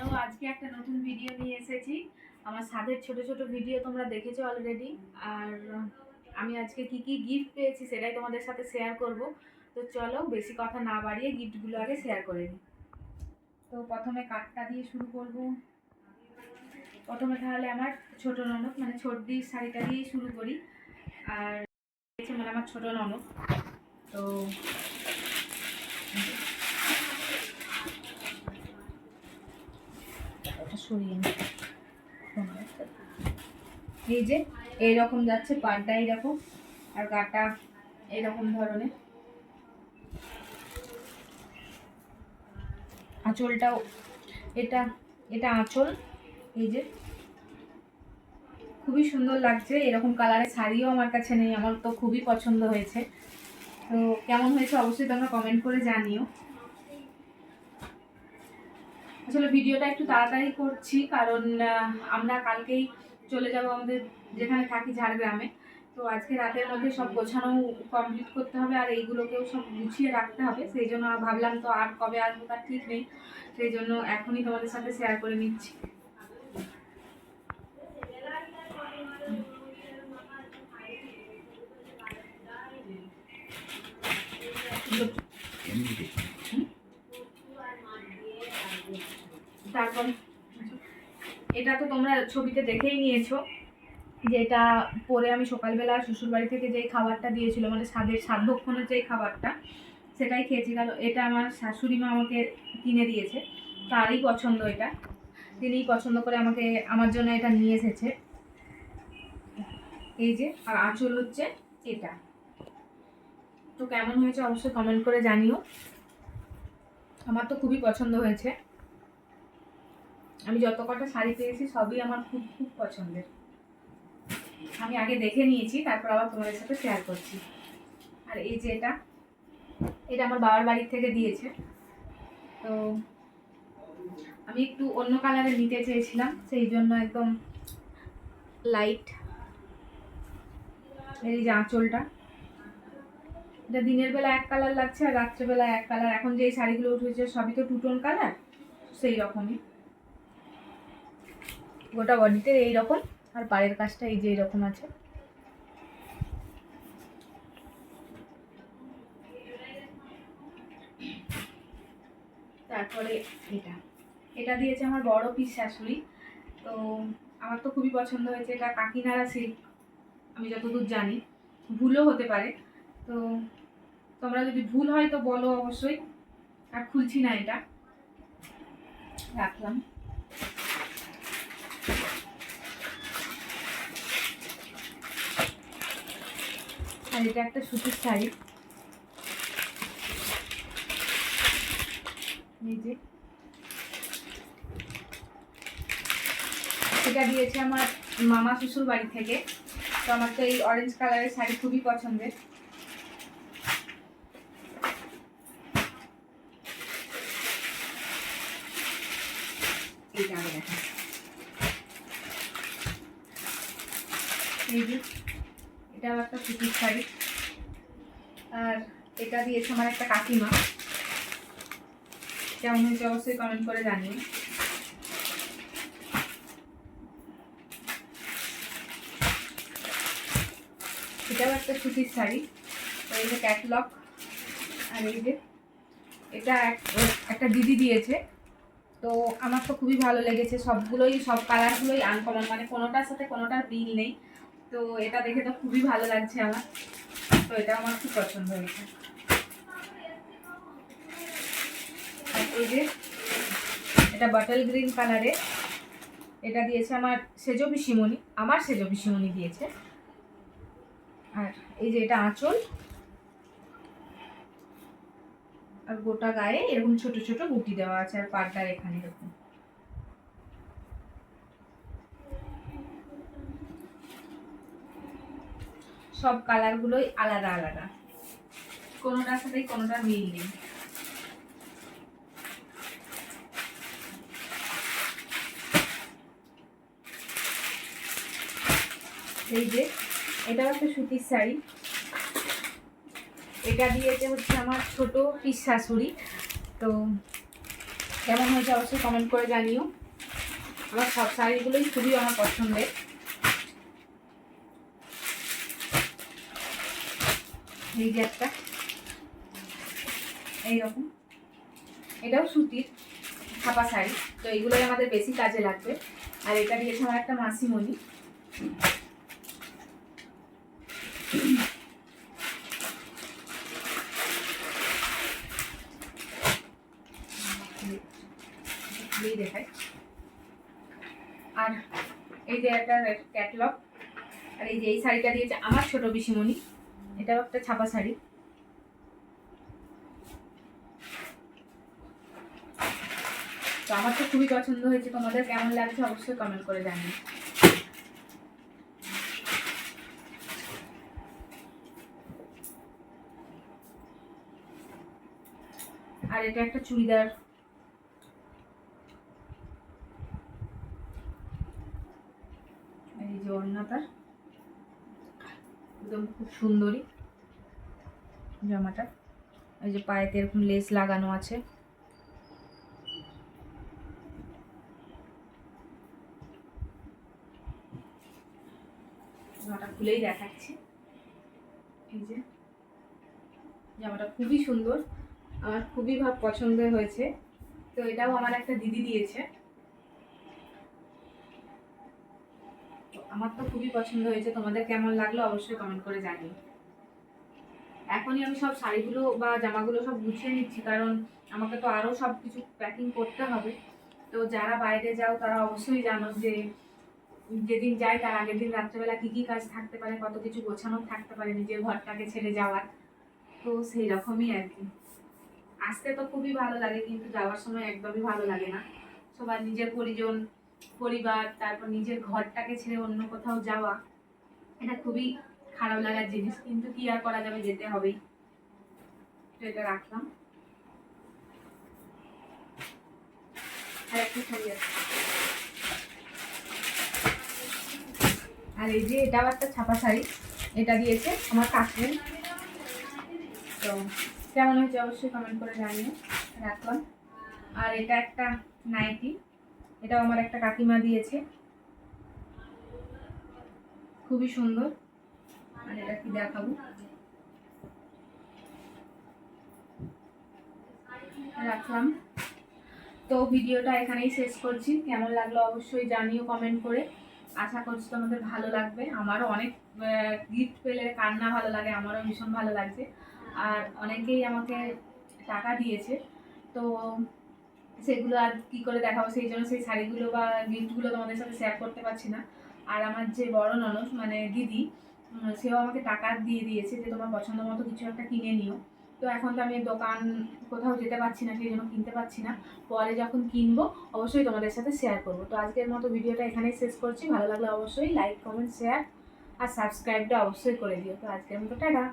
তো আজকে একটা নতুন ভিডিও নিয়ে এসেছি। আমার ছাদের ছোট ছোট ভিডিও তোমরা দেখেছো অলরেডি। আর আমি আজকে কি কি গিফট পেয়েছি সেটাই তোমাদের সাথে শেয়ার করব। তো চলো বেশি কথা না বাড়িয়ে গিফটগুলো আগে শেয়ার করে নিই। তো প্রথমে কার্ডটা দিয়ে শুরু করব। প্রথমে তাহলে আমার ছোট ননদ মানে ছোটদির শাড়িটা দিয়ে শুরু করি। আর মানে আমার ছোট ননদ তো সরিয়ে নিই। এই যে এইরকম যাচ্ছে, পাড়টা এইরকম আর গাটা এইরকম ধরনের, আঁচলটাও এটা এটা আঁচল। এই যে খুবই সুন্দর লাগছে। এরকম কালারের শাড়িও আমার কাছে নেই, আমার তো খুবই পছন্দ হয়েছে। তো কেমন হয়েছে অবশ্যই তোমরা কমেন্ট করে জানিও। আসলে ভিডিওটা একটু তাড়াতাড়ি করছি কারণ আমরা কালকেই চলে যাব আমাদের যেখানে থাকি ঝাড়গ্রামে। তো আজকে রাতের মধ্যে সব গোছানো কমপ্লিট করতে হবে আর এইগুলোকেও সব গুছিয়ে রাখতে হবে। সেই জন্য ভাবলাম তো আর কবে আসবো তার ঠিক নেই, সেই জন্য এখনই তোমাদের সাথে শেয়ার করে নিচ্ছি। তারপর এটা তো তোমরা ছবিতে দেখেই নিয়েছো যে এটা পরে আমি সকালবেলা শ্বশুরবাড়ি থেকে যেই খাবারটা দিয়েছিল মানে সাধভক্ষণের যেই খাবারটা সেটাই খেয়েছি। কারণ এটা আমার শাশুড়ি মা আমাকে কিনে দিয়েছে, তারই পছন্দ, এটা তিনিই পছন্দ করে আমাকে আমার জন্য এটা নিয়ে এসেছে। এই যে আর আঁচল হচ্ছে এটা। তো কেমন হয়েছে অবশ্যই কমেন্ট করে জানিও। আমার তো খুবই পছন্দ হয়েছে। আমি যত কটা শাড়ি পেয়েছি সবই আমার খুব খুব পছন্দের। আমি আগে দেখে নিয়েছি, তারপর আবার তোমাদের সাথে শেয়ার করছি। আর এই যে এটা এটা আমার বাবার বাড়ি থেকে দিয়েছে। তো আমি একটু অন্য কালারে নিতে চেয়েছিলাম, সেই জন্য একদম লাইট। এই যে আঁচলটা, এটা দিনের বেলা এক কালার লাগছে আর রাত্রেবেলা এক কালার। এখন যে শাড়িগুলো উঠেছে সবই তো টু টোন কালার, সেই রকমই। গোটা বডিতে এইরকম আর পাড়ের কাজটা এই যে এইরকম আছে। তারপরে এটা এটা দিয়েছে আমার বড় পিস শাশুড়ি। তো আমার তো খুবই পছন্দ হয়েছে। এটা কাকিনাড়া সিল্ক, আমি যতদূর জানি, ভুলও হতে পারে। তো তোমরা যদি ভুল হয় তো বলো অবশ্যই। আর খুলছি না, এটা রাখলাম। আর এটা একটা সুতির শাড়ি, এই যে এটা দিয়েছে আমার মামা শ্বশুর বাড়ি থেকে। তো আমার তো এই অরেঞ্জ কালারের শাড়ি খুবই পছন্দের। এইটা আগে দেখা, এই যে এটাও একটা সুতির শাড়ি। আর এটা দিয়েছে আমার একটা কাকিমা। কেমন হয়েছে অবশ্যই কমেন্ট করে জানিও। এটাও একটা সুতির শাড়ি। তো এই যে ক্যাটলগ। আর এই যে এটা একটা দিদি দিয়েছে। তো আমার তো খুবই ভালো লেগেছে, সবগুলোই সব কালারগুলোই আনকমন, মানে কোনোটার সাথে কোনোটার মিল নেই। তো এটা দেখে তো খুবই ভালো লাগছে আমার। তো এটা আমার খুব পছন্দ হয়েছে। আর এই যে এটা বাটল গ্রিন কালারে, এটা দিয়েছে আমার সেজো পিসিমণি, আমার সেজো পিসিমণি দিয়েছে। আর এই যে এটা আঁচল আর গোটা গায়ে এরকম ছোট ছোট বুটি দেওয়া আছে আর পাড়টার এখানে এরকম। সব কালারগুলোই আলাদা আলাদা, কোনোটার সাথে কোনোটার মিল নেই। এই যে এটাও একটা সুতির শাড়ি। এটা দিয়েছে হচ্ছে আমার ছোট পিস শাশুড়ি। তো কেমন হয়েছে অবশ্যই কমেন্ট করে জানিও। আমার সব শাড়িগুলোই খুবই আমার পছন্দের। এই যে একটা এইরকম, এটাও সুতির ছাপা শাড়ি, তো এইগুলোই আমাদের বেশি কাজে লাগবে। আর এটা দিয়েছে আমার একটা মাসিমণি। দেখায়। আর এই যে একটা ক্যাটলগ, আর এই যে এই শাড়িটা দিয়েছে আমার ছোট পিসিমণি, এটাও একটা ছাপা শাড়ি। তো আমার তো খুবই পছন্দ হয়েছে, তোমাদের কেমন লাগছে অবশ্যই কমেন্ট করে জানিও। আর এটা একটা চুড়িদার, এই যে ওড়নাটা একদম খুব সুন্দরী জামাটা, এই যে পায়েতে এরকম লেস লাগানো আছে। জামাটা খুলেই দেখাচ্ছি। এই যে জামাটা খুবই সুন্দর, আমার খুবই পছন্দ হয়েছে। তো এটাও আমার একটা দিদি দিয়েছে, আমার তো খুবই পছন্দ হয়েছে। তোমাদের কেমন লাগলো অবশ্যই কমেন্ট করে জানিও। এখনই আমি সব শাড়িগুলো বা জামাগুলো সব গুছিয়ে নিচ্ছি, কারণ আমাকে তো আরও সব কিছু প্যাকিং করতে হবে। তো যারা বাইরে যাও তারা অবশ্যই জানো যে যেদিন যাই তার আগের দিন রাত্রেবেলা কী কী কাজ থাকতে পারে, কত কিছু গোছানো থাকতে পারে নিজের ঘরটাকে ছেড়ে যাওয়ার। তো সেই রকমই আর কি। আসতে তো খুবই ভালো লাগে, কিন্তু যাওয়ার সময় একদমই ভালো লাগে না। সবার নিজের পরিবার, তারপর নিজের ঘরটাকে ছেড়ে অন্য কোথাও যাওয়া, এটা খুবই খারাপ লাগার জিনিস, কিন্তু কি আর করা যাবে, যেতে হবেই। তো এটা রাখলাম। আর একটা শাড়ি আছে, আর এই যে এটাও একটা ছাপা শাড়ি, এটা দিয়েছে আমার কাকু। তো কেমন হয়েছে অবশ্যই কমেন্ট করে জানিও। রাখলাম। আর এটা একটা নাইটি, এটাও আমার একটা কাকিমা দিয়েছে, খুবই সুন্দর। আর এটা কি দেখাবো, রাখলাম। তো ভিডিওটা এখানেই শেষ করছি। কেমন লাগলো অবশ্যই জানিও কমেন্ট করে। আশা করছি তোমাদের ভালো লাগবে। আমারও অনেক গিফট পেলে কার না ভালো লাগে, আমারও ভীষণ ভালো লাগছে। আর অনেকেই আমাকে টাকা দিয়েছে, তো সেগুলো আর কি করে দেখাবো, সেই জন্য সেই শাড়িগুলো বা গিফটগুলো তোমাদের সাথে শেয়ার করতে পারছি না। আর আমার যে বড় ননদ মানে দিদি, সেও আমাকে টাকা দিয়ে দিয়েছে যে তোমার পছন্দ মতো কিছু একটা কিনে নিও। তো এখন তো আমি দোকান কোথাও যেতে পারছি না, সেই জন্য কিনতে পারছি না। পরে যখন কিনবো অবশ্যই তোমাদের সাথে শেয়ার করবো। তো আজকের মতো ভিডিওটা এখানেই শেষ করছি। ভালো লাগলে অবশ্যই লাইক, কমেন্ট, শেয়ার আর সাবস্ক্রাইবটা অবশ্যই করে দিও। তো আজকের মতো টাটা।